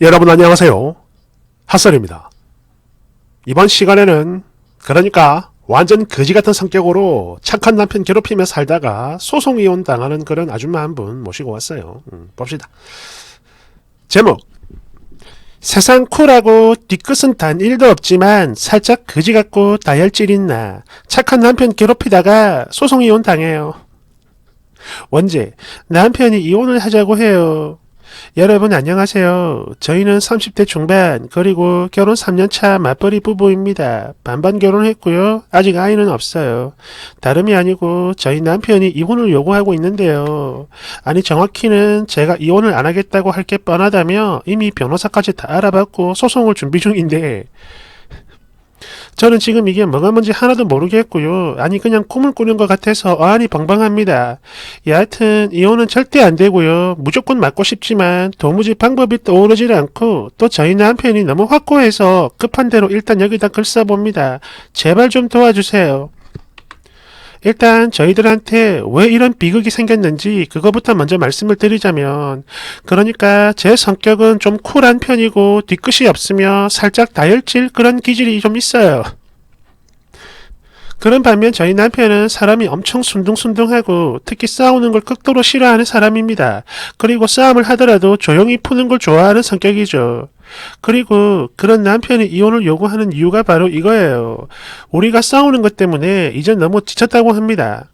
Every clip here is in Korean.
여러분 안녕하세요. 핫설입니다. 이번 시간에는 그러니까 완전 거지같은 성격으로 착한 남편 괴롭히며 살다가 소송이혼 당하는 그런 아줌마 한 분 모시고 왔어요. 봅시다. 제목, 세상 쿨하고 뒤끝은 단 1도 없지만 살짝 거지같고 다혈질 있나 착한 남편 괴롭히다가 소송이혼 당해요. 원제, 남편이 이혼을 하자고 해요. 여러분 안녕하세요. 저희는 30대 중반 그리고 결혼 3년차 맞벌이 부부입니다. 반반 결혼했고요. 아직 아이는 없어요. 다름이 아니고 저희 남편이 이혼을 요구하고 있는데요. 아니 정확히는 제가 이혼을 안 하겠다고 할 게 뻔하다며 이미 변호사까지 다 알아봤고 소송을 준비 중인데 저는 지금 이게 뭐가 뭔지 하나도 모르겠고요. 아니 그냥 꿈을 꾸는 것 같아서 어안이 벙벙합니다. 여하튼 이혼은 절대 안 되고요. 무조건 맞고 싶지만 도무지 방법이 떠오르질 않고 또 저희 남편이 너무 확고해서 급한 대로 일단 여기다 글 써봅니다. 제발 좀 도와주세요. 일단 저희들한테 왜 이런 비극이 생겼는지 그거부터 먼저 말씀을 드리자면 그러니까 제 성격은 좀 쿨한 편이고 뒤끝이 없으며 살짝 다혈질 그런 기질이 좀 있어요. 그런 반면 저희 남편은 사람이 엄청 순둥순둥하고 특히 싸우는 걸 극도로 싫어하는 사람입니다. 그리고 싸움을 하더라도 조용히 푸는 걸 좋아하는 성격이죠. 그리고 그런 남편이 이혼을 요구하는 이유가 바로 이거예요. 우리가 싸우는 것 때문에 이제 너무 지쳤다고 합니다.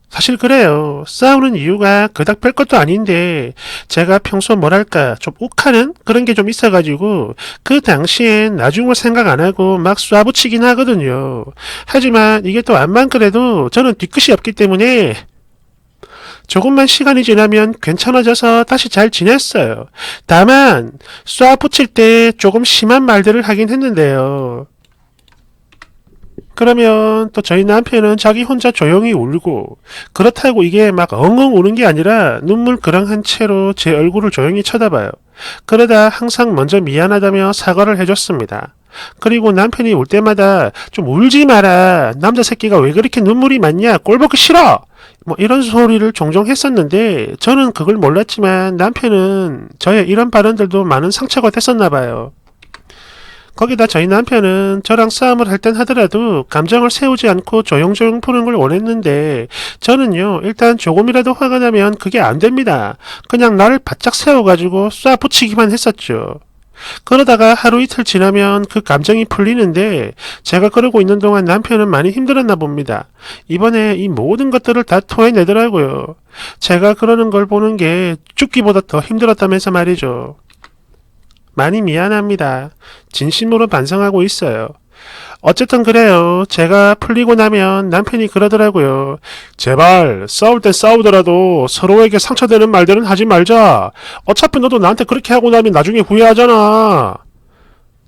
사실 그래요. 싸우는 이유가 그닥 별것도 아닌데 제가 평소 뭐랄까 좀 욱하는 그런 게 좀 있어가지고 그 당시엔 나중을 생각 안 하고 막 쏴붙이긴 하거든요. 하지만 이게 또 암만 그래도 저는 뒤끝이 없기 때문에 조금만 시간이 지나면 괜찮아져서 다시 잘 지냈어요. 다만 쏴붙일 때 조금 심한 말들을 하긴 했는데요. 그러면 또 저희 남편은 자기 혼자 조용히 울고 그렇다고 이게 막 엉엉 우는 게 아니라 눈물 그랑한 채로 제 얼굴을 조용히 쳐다봐요. 그러다 항상 먼저 미안하다며 사과를 해줬습니다. 그리고 남편이 울 때마다 좀 울지 마라. 남자 새끼가 왜 그렇게 눈물이 많냐. 꼴 보기 싫어. 뭐 이런 소리를 종종 했었는데 저는 그걸 몰랐지만 남편은 저의 이런 발언들도 많은 상처가 됐었나 봐요. 거기다 저희 남편은 저랑 싸움을 할 땐 하더라도 감정을 세우지 않고 조용조용 푸는 걸 원했는데 저는요 일단 조금이라도 화가 나면 그게 안 됩니다. 그냥 나를 바짝 세워가지고 쏴 붙이기만 했었죠. 그러다가 하루 이틀 지나면 그 감정이 풀리는데 제가 그러고 있는 동안 남편은 많이 힘들었나 봅니다. 이번에 이 모든 것들을 다 토해내더라고요. 제가 그러는 걸 보는 게 죽기보다 더 힘들었다면서 말이죠. 많이 미안합니다. 진심으로 반성하고 있어요. 어쨌든 그래요. 제가 풀리고 나면 남편이 그러더라고요. 제발 싸울 땐 싸우더라도 서로에게 상처되는 말들은 하지 말자. 어차피 너도 나한테 그렇게 하고 나면 나중에 후회하잖아.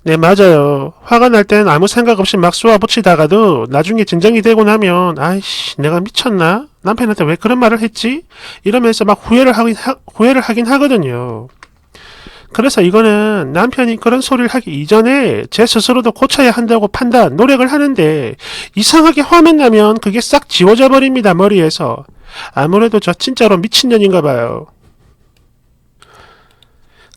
네, 맞아요. 화가 날 땐 아무 생각 없이 막 쏘아붙이다가도 나중에 진정이 되고 나면 아이씨 내가 미쳤나? 남편한테 왜 그런 말을 했지? 이러면서 막 후회를 하긴 하거든요. 그래서 이거는 남편이 그런 소리를 하기 이전에 제 스스로도 고쳐야 한다고 판단, 노력을 하는데 이상하게 화만 나면 그게 싹 지워져 버립니다, 머리에서. 아무래도 저 진짜로 미친년인가 봐요.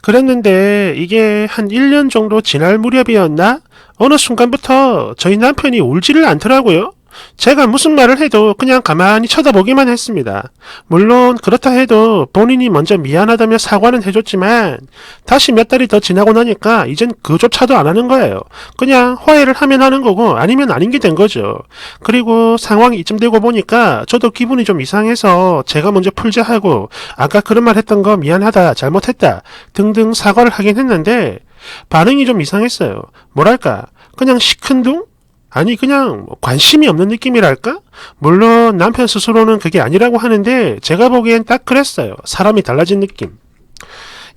그랬는데 이게 한 1년 정도 지날 무렵이었나? 어느 순간부터 저희 남편이 울지를 않더라고요. 제가 무슨 말을 해도 그냥 가만히 쳐다보기만 했습니다. 물론 그렇다 해도 본인이 먼저 미안하다며 사과는 해줬지만 다시 몇 달이 더 지나고 나니까 이젠 그조차도 안 하는 거예요. 그냥 화해를 하면 하는 거고 아니면 아닌 게 된 거죠. 그리고 상황이 이쯤 되고 보니까 저도 기분이 좀 이상해서 제가 먼저 풀자 하고 아까 그런 말 했던 거 미안하다 잘못했다 등등 사과를 하긴 했는데 반응이 좀 이상했어요. 뭐랄까 그냥 시큰둥? 아니 그냥 관심이 없는 느낌이랄까? 물론 남편 스스로는 그게 아니라고 하는데 제가 보기엔 딱 그랬어요. 사람이 달라진 느낌.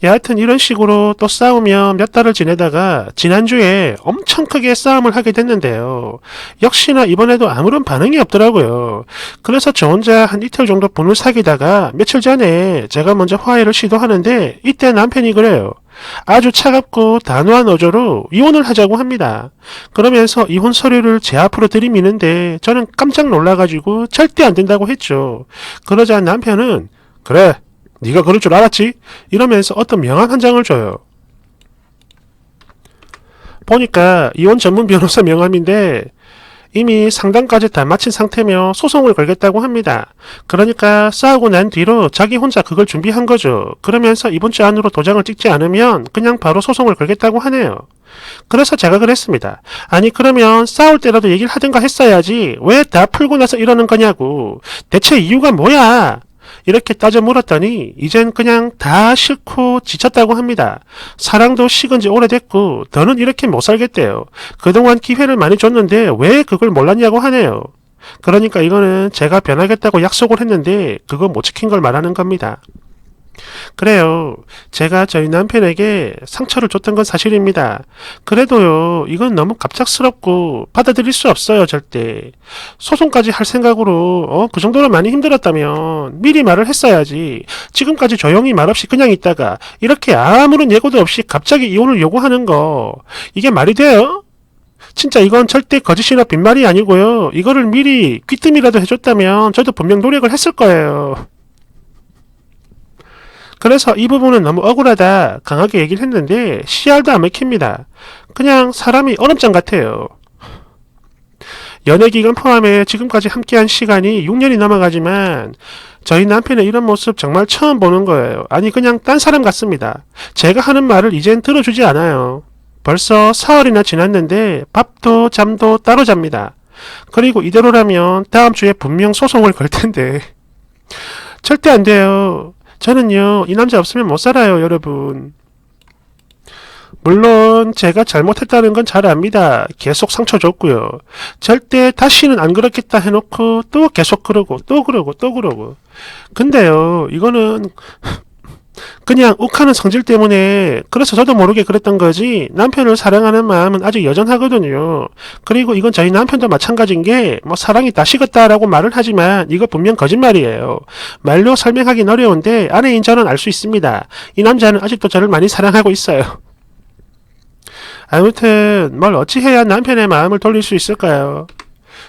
여하튼 이런 식으로 또 싸우며 몇 달을 지내다가 지난주에 엄청 크게 싸움을 하게 됐는데요. 역시나 이번에도 아무런 반응이 없더라고요. 그래서 저 혼자 한 이틀 정도 분을 사귀다가 며칠 전에 제가 먼저 화해를 시도하는데 이때 남편이 그래요. 아주 차갑고 단호한 어조로 이혼을 하자고 합니다. 그러면서 이혼 서류를 제 앞으로 들이미는데 저는 깜짝 놀라가지고 절대 안 된다고 했죠. 그러자 남편은 그래 네가 그럴 줄 알았지? 이러면서 어떤 명함 한 장을 줘요. 보니까 이혼 전문 변호사 명함인데 이미 상담까지 다 마친 상태며 소송을 걸겠다고 합니다. 그러니까 싸우고 난 뒤로 자기 혼자 그걸 준비한 거죠. 그러면서 이번 주 안으로 도장을 찍지 않으면 그냥 바로 소송을 걸겠다고 하네요. 그래서 제가 그랬습니다. 아니 그러면 싸울 때라도 얘기를 하든가 했어야지 왜 다 풀고 나서 이러는 거냐고. 대체 이유가 뭐야? 이렇게 따져 물었더니 이젠 그냥 다 싫고 지쳤다고 합니다. 사랑도 식은 지 오래됐고 더는 이렇게 못 살겠대요. 그동안 기회를 많이 줬는데 왜 그걸 몰랐냐고 하네요. 그러니까 이거는 제가 변하겠다고 약속을 했는데 그거 못 지킨 걸 말하는 겁니다. 그래요. 제가 저희 남편에게 상처를 줬던 건 사실입니다. 그래도요, 이건 너무 갑작스럽고 받아들일 수 없어요, 절대. 소송까지 할 생각으로, 그 정도로 많이 힘들었다면 미리 말을 했어야지. 지금까지 조용히 말없이 그냥 있다가 이렇게 아무런 예고도 없이 갑자기 이혼을 요구하는 거, 이게 말이 돼요? 진짜 이건 절대 거짓이나 빈말이 아니고요. 이거를 미리 귀뜸이라도 해줬다면 저도 분명 노력을 했을 거예요. 그래서 이 부분은 너무 억울하다 강하게 얘기를 했는데 씨알도 안 먹힙니다. 그냥 사람이 얼음장 같아요. 연애기간 포함해 지금까지 함께한 시간이 6년이 넘어가지만 저희 남편의 이런 모습 정말 처음 보는 거예요. 아니 그냥 딴 사람 같습니다. 제가 하는 말을 이젠 들어주지 않아요. 벌써 사흘이나 지났는데 밥도 잠도 따로 잡니다. 그리고 이대로라면 다음 주에 분명 소송을 걸 텐데 절대 안 돼요. 저는요, 이 남자 없으면 못 살아요, 여러분. 물론 제가 잘못했다는 건 잘 압니다. 계속 상처 줬고요. 절대 다시는 안 그렇겠다 해놓고 또 계속 그러고 또 그러고 또 그러고. 근데요, 이거는 그냥 욱하는 성질 때문에 그래서 저도 모르게 그랬던 거지 남편을 사랑하는 마음은 아직 여전하거든요. 그리고 이건 저희 남편도 마찬가지인 게 뭐 사랑이 다 식었다라고 말을 하지만 이거 분명 거짓말이에요. 말로 설명하긴 어려운데 아내인 저는 알 수 있습니다. 이 남자는 아직도 저를 많이 사랑하고 있어요. 아무튼 뭘 어찌해야 남편의 마음을 돌릴 수 있을까요?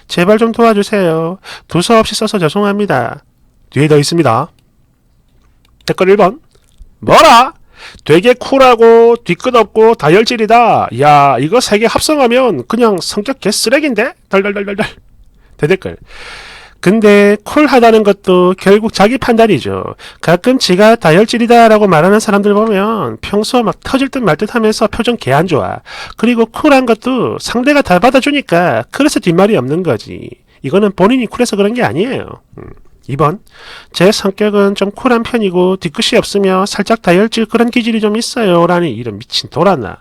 제발 좀 도와주세요. 두서없이 써서 죄송합니다. 뒤에 더 있습니다. 댓글 1번. 뭐라? 되게 쿨하고 뒤끝 없고 다혈질이다. 야 이거 세 개 합성하면 그냥 성격 개쓰레기인데? 덜덜덜덜덜. 대댓글. 근데 쿨하다는 것도 결국 자기 판단이죠. 가끔 지가 다혈질이다 라고 말하는 사람들 보면 평소 막 터질 듯 말 듯 하면서 표정 개 안 좋아. 그리고 쿨한 것도 상대가 다 받아주니까 그래서 뒷말이 없는 거지. 이거는 본인이 쿨해서 그런 게 아니에요. 2번. 제 성격은 좀 쿨한 편이고 뒤끝이 없으며 살짝 다혈질 그런 기질이 좀 있어요. 라니 이런 미친 돌았나.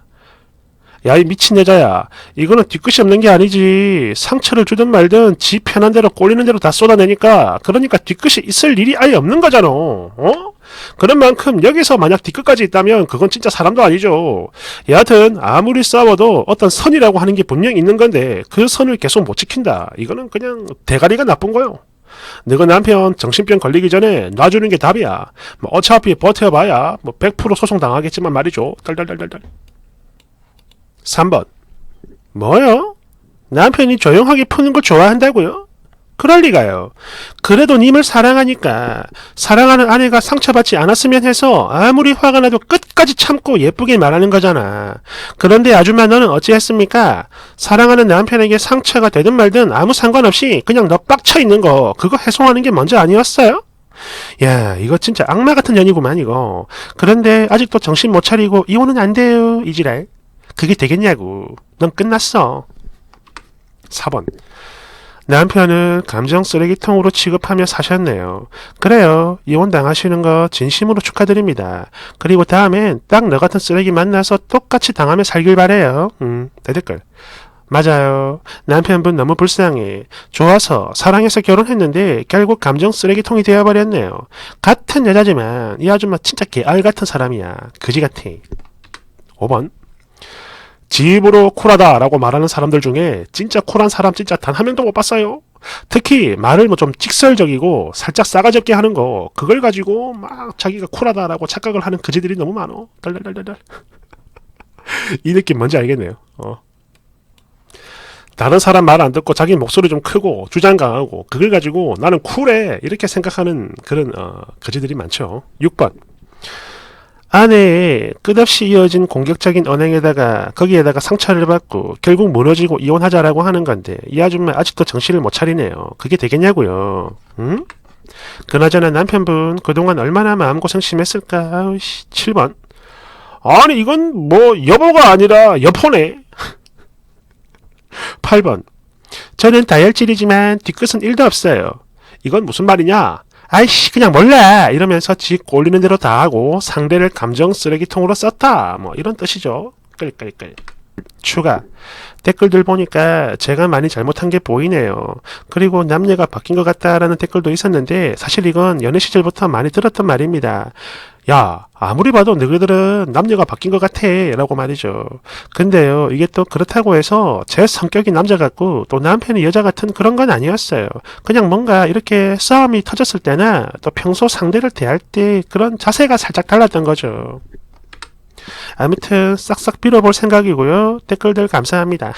야 이 미친 여자야. 이거는 뒤끝이 없는 게 아니지. 상처를 주든 말든 지 편한 대로 꼴리는 대로 다 쏟아내니까 그러니까 뒤끝이 있을 일이 아예 없는 거잖아. 그런 만큼 여기서 만약 뒤끝까지 있다면 그건 진짜 사람도 아니죠. 여하튼 아무리 싸워도 어떤 선이라고 하는 게 분명 있는 건데 그 선을 계속 못 지킨다. 이거는 그냥 대가리가 나쁜 거요. 너가 남편 정신병 걸리기 전에 놔주는 게 답이야. 뭐 어차피 버텨봐야 뭐 100% 소송 당하겠지만 말이죠. 달달달달달. 3번. 뭐요? 남편이 조용하게 푸는 걸 좋아한다고요? 그럴 리가요. 그래도 님을 사랑하니까 사랑하는 아내가 상처받지 않았으면 해서 아무리 화가 나도 끝까지 참고 예쁘게 말하는 거잖아. 그런데 아줌마 너는 어찌했습니까? 사랑하는 남편에게 상처가 되든 말든 아무 상관없이 그냥 너 빡쳐 있는 거 그거 해송하는 게 먼저 아니었어요? 야 이거 진짜 악마 같은 년이구만 이거. 그런데 아직도 정신 못 차리고 이혼은 안 돼요 이지랄. 그게 되겠냐고. 넌 끝났어. 4번. 남편은 감정 쓰레기통으로 취급하며 사셨네요. 그래요. 이혼 당하시는 거 진심으로 축하드립니다. 그리고 다음엔 딱 너 같은 쓰레기 만나서 똑같이 당하며 살길 바래요. 대댓글. 맞아요. 남편분 너무 불쌍해. 좋아서 사랑해서 결혼했는데 결국 감정 쓰레기통이 되어버렸네요. 같은 여자지만 이 아줌마 진짜 개알 같은 사람이야. 그지 같아. 5번. 지 입으로 쿨하다라고 말하는 사람들 중에 진짜 쿨한 사람 진짜 단 한 명도 못 봤어요. 특히 말을 뭐 좀 직설적이고 살짝 싸가지 없게 하는 거 그걸 가지고 막 자기가 쿨하다라고 착각을 하는 그지들이 너무 많어. 달달달달달. 이 느낌 뭔지 알겠네요. 다른 사람 말 안 듣고 자기 목소리 좀 크고 주장 강하고 그걸 가지고 나는 쿨해 이렇게 생각하는 그런 거지들이 많죠. 6번. 아내의 끝없이 이어진 공격적인 언행에다가 거기에다가 상처를 받고 결국 무너지고 이혼하자라고 하는 건데 이 아줌마 아직도 정신을 못 차리네요. 그게 되겠냐고요. 응? 그나저나 남편분 그동안 얼마나 마음고생 심했을까. 아우씨 7번. 아니 이건 뭐 여보가 아니라 여포네. 8번. 저는 다혈질이지만 뒤끝은 1도 없어요. 이건 무슨 말이냐? 아이씨 그냥 몰라 이러면서 지 꼴리는 대로 다 하고 상대를 감정 쓰레기통으로 썼다 뭐 이런 뜻이죠. 끌끌끌. 추가. 댓글들 보니까 제가 많이 잘못한 게 보이네요. 그리고 남녀가 바뀐 것 같다라는 댓글도 있었는데 사실 이건 연애 시절부터 많이 들었던 말입니다. 야 아무리 봐도 너희들은 남녀가 바뀐 것 같아 라고 말이죠. 근데요 이게 또 그렇다고 해서 제 성격이 남자 같고 또 남편이 여자 같은 그런 건 아니었어요. 그냥 뭔가 이렇게 싸움이 터졌을 때나 또 평소 상대를 대할 때 그런 자세가 살짝 달랐던 거죠. 아무튼 싹싹 빌어볼 생각이고요. 댓글들 감사합니다.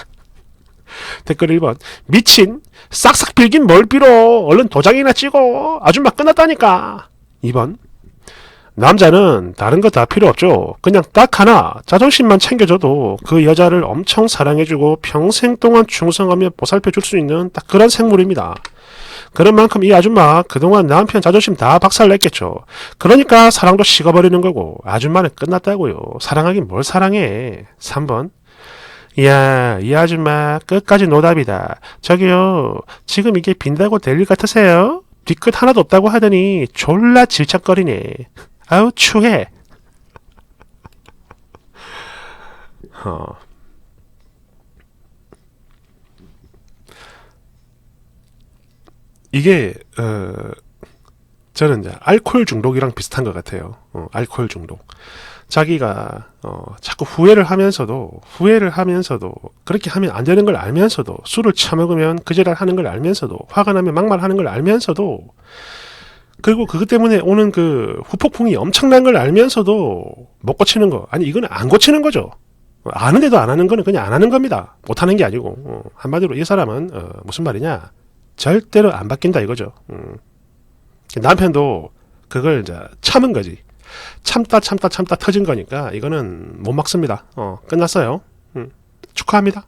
댓글 1번. 미친. 싹싹 빌긴 뭘 빌어. 얼른 도장이나 찍어. 아줌마 끝났다니까. 2번. 남자는 다른 거 다 필요 없죠. 그냥 딱 하나 자존심만 챙겨줘도 그 여자를 엄청 사랑해주고 평생 동안 충성하며 보살펴줄 수 있는 딱 그런 생물입니다. 그런 만큼 이 아줌마 그동안 남편 자존심 다 박살냈겠죠. 그러니까 사랑도 식어버리는 거고 아줌마는 끝났다고요. 사랑하긴 뭘 사랑해. 3번. 이야 이 아줌마 끝까지 노답이다. 저기요 지금 이게 빈다고 될 일 같으세요? 뒤끝 하나도 없다고 하더니 졸라 질척거리네. 아우 추해. 이게 저는 이제 알코올 중독이랑 비슷한 것 같아요. 알코올 중독. 자기가 자꾸 후회를 하면서도 그렇게 하면 안 되는 걸 알면서도 술을 처먹으면 그지랄 하는 걸 알면서도 화가 나면 막말하는 걸 알면서도 그리고 그것 때문에 오는 그 후폭풍이 엄청난 걸 알면서도 못 고치는 거. 아니 이거는 안 고치는 거죠. 아는데도 안 하는 거는 그냥 안 하는 겁니다. 못 하는 게 아니고 한마디로 이 사람은 무슨 말이냐 절대로 안 바뀐다 이거죠. 남편도 그걸 이제 참은 거지. 참다 터진 거니까 이거는 못 막습니다. 끝났어요. 축하합니다.